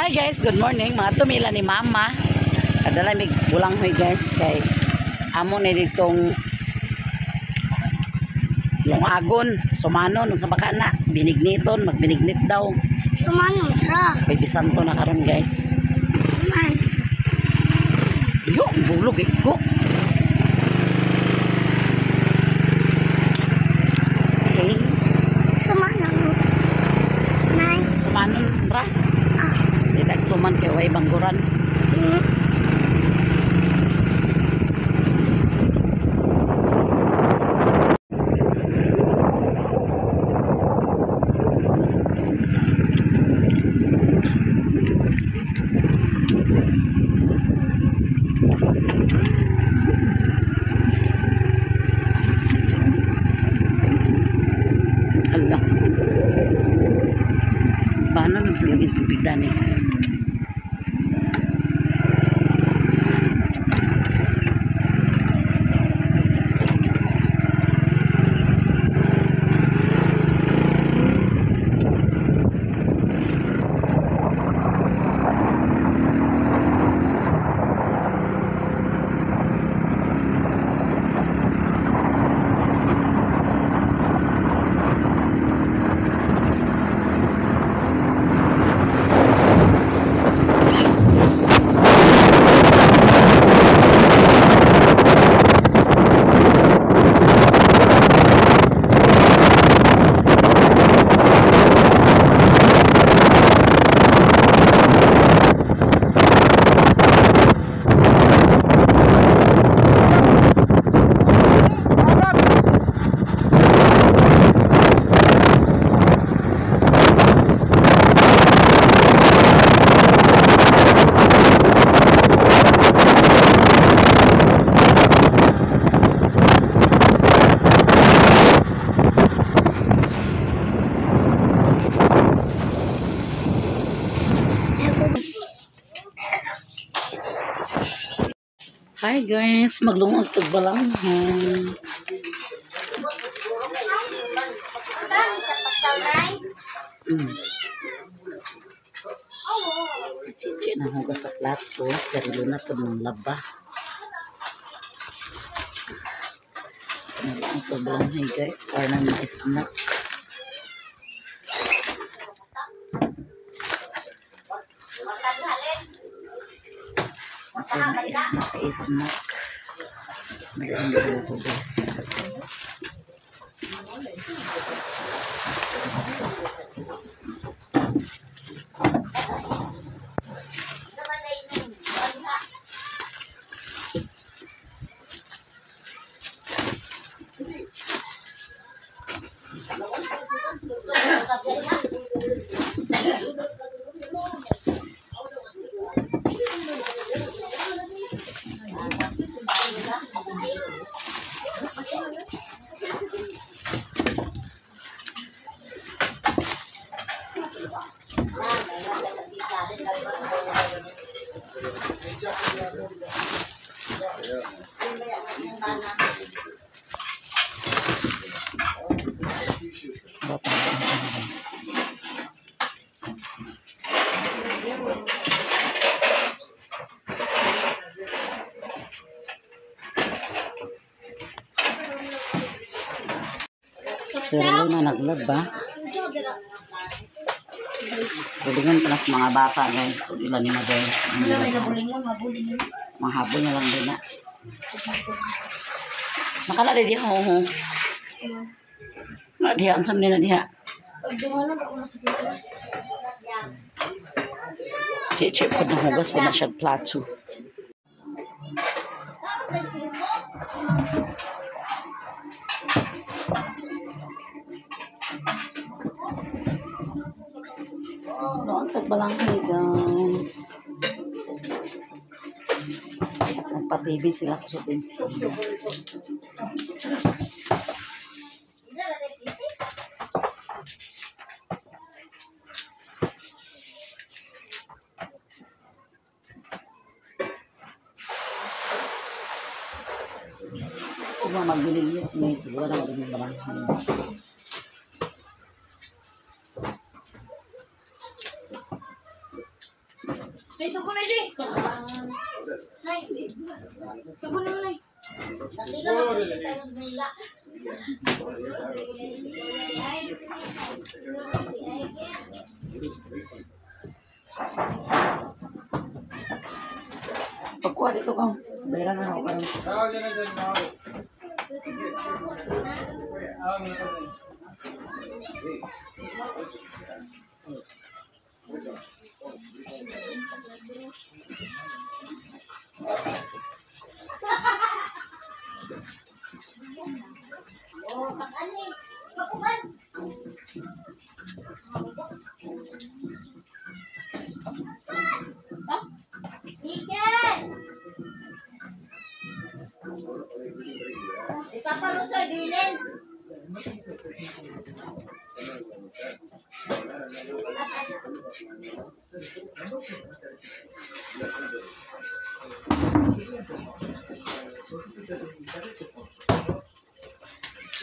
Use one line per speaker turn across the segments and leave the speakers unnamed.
Hi guys, good morning. Mga tumila ni mama. Kadala may bulang hoy guys kay amo ni ditong yung agon sumanon sa baka na binigniton, magbinignit daw.
Sumanon ra.
Baby santo na karon guys.
Man.
Yo, bulog ko. Okay.
Sumanon. Nice.
Sumanon ra. Tidak suman kay way bangguran. Hala. Paano nagsalagin tubig dani? Hi guys, maglungod tug balang. Si Chichi na hugas sa plato, sarilo na po ng laba. Ang sobrang hay guys, para na snack. Snack. Magandang ko guys. Sarilo na naglaba. Bulingan pa sa mga bata guys. Ilan ni mother. Mahabol na lang din na. Nakala rin diha. Diha. Ang samli na diha. Chichi po na hugas po na siya plato. Doon tagbalang kayo guys. Nagpa-TV sila ko sa pinsin. Kung magbililit may siguro na magbibilang kayo.
Subo na di. Nay. Subo na nay.
Pagkuha dito kang. Bayaran na ako karon.
Ipapaluto, Dylan.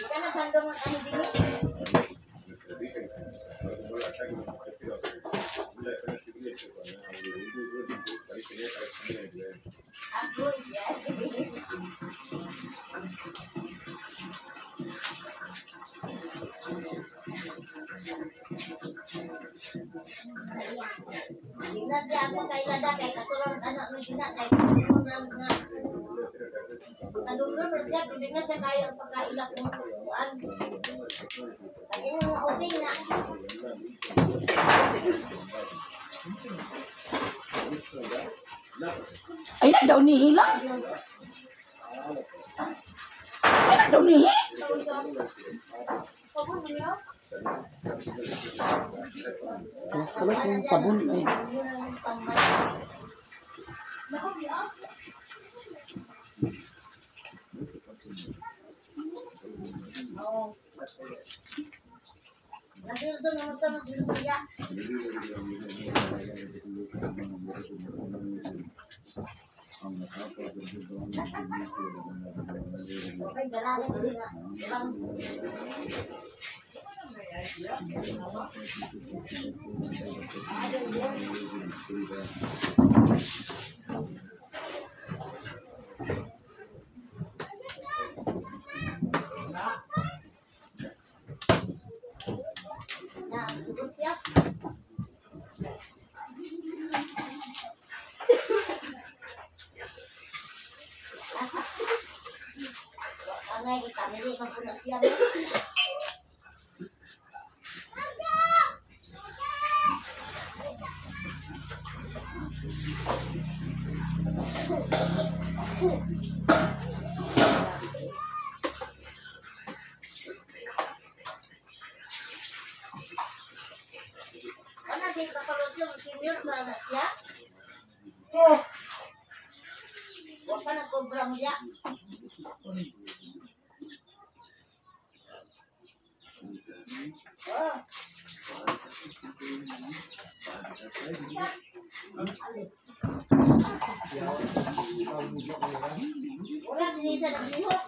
Ika na sandong ang ano din. Ako, Tingnan siya ako kay Lada, kay katulad anak mo sila, kay katulad nga. Kadulog na siya, hindi na siya kaya ang pagkailak mo. Kasi yung mga uting na.
Ay na daw ni hila. Ay na daw ni hi. Kalau yung sabon ay.
Okay, jalan ini nga. Nah, cukup siap. Angay kita ini kampung siap. Mana dia kalau dia senior banget ya? Bukan aku berang dia. Oh. Orang sini sedang lihok.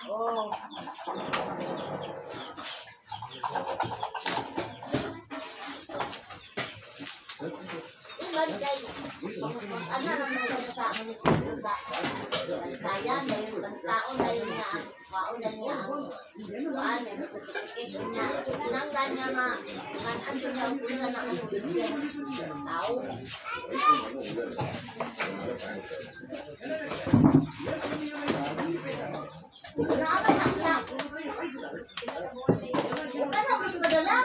Oh. Ano naman sa amin ito ba? Saya dahil taon dahil niya kaon na niya ang kuan niya ito niya nanggan niya ano niya ang pusa na ang tao. Grabe na siya. Bukan ako madala.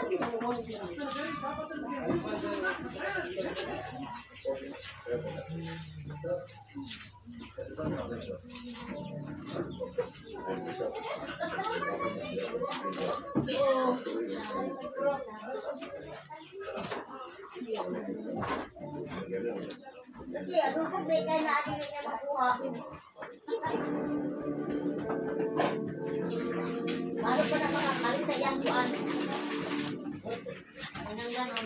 Jadi ano kung may kaya na atin niya makuha. Baru pa na makakalit sa iyang kuan. Anong ganon.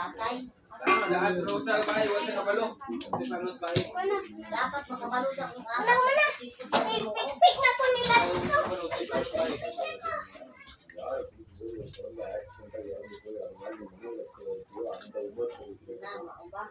patay.
Lahat ro sa bahay, wala sa kabalo. Di pa ro sa bahay.
Dapat makabalod ang
Nang
anak.
mana, pik na po nila ito.
Kabalo sa ibang bahay.
Na, mauba.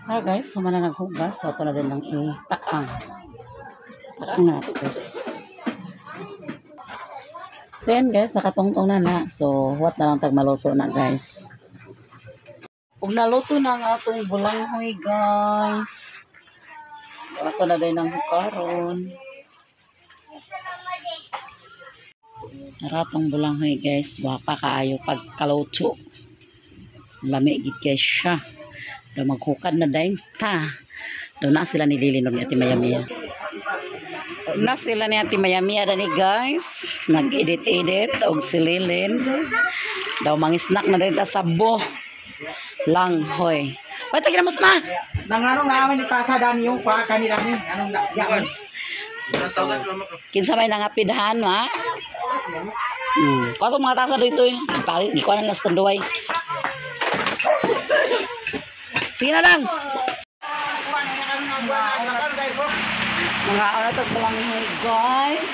Hello guys, so na naghugas. So, ito na din lang itakang. Takang na natin guys. So, yan guys, nakatungtong na. So, what na lang tagmaluto na guys. Kung naluto na nga itong bulanghoy guys. Ito na din ang hukaron. Naratong bulanghoy guys. Wapa kaayo pagkaluto. Lamig guys siya. Daw maghukad na dahil ta. Daw na sila nililinog ni Ate Mayamia. Na sila ni Ate Mayamia dani guys. Nag-edit-edit og sililin. Daw mangisnak na dito sa bo. Lang hoy. Pati na mas ma.
Nang anong namin ni Tasa Dani yung pa kanila ni anong yaman.
Kinsa may nangapidhan ma. Kato mga tasa dito eh. Pali, di ko na last tanduay. Sige na lang. Mga ano to lang guys.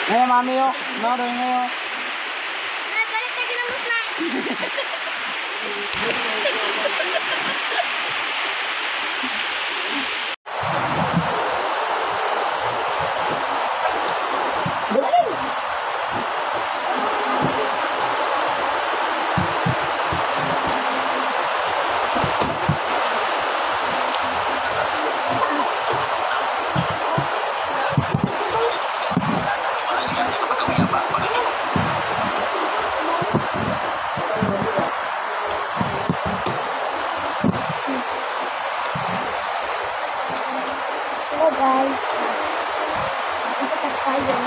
Ngayon mami yo. Maro ngayon.
Balik na ginamos na. Hello guys. Nasa tayo.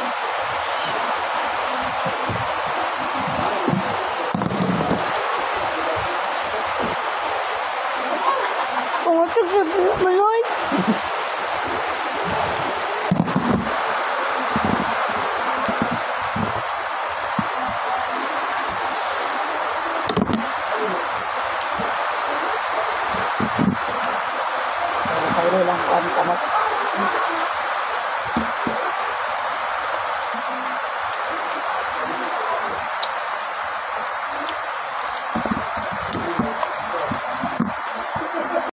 Pumatag sa maloy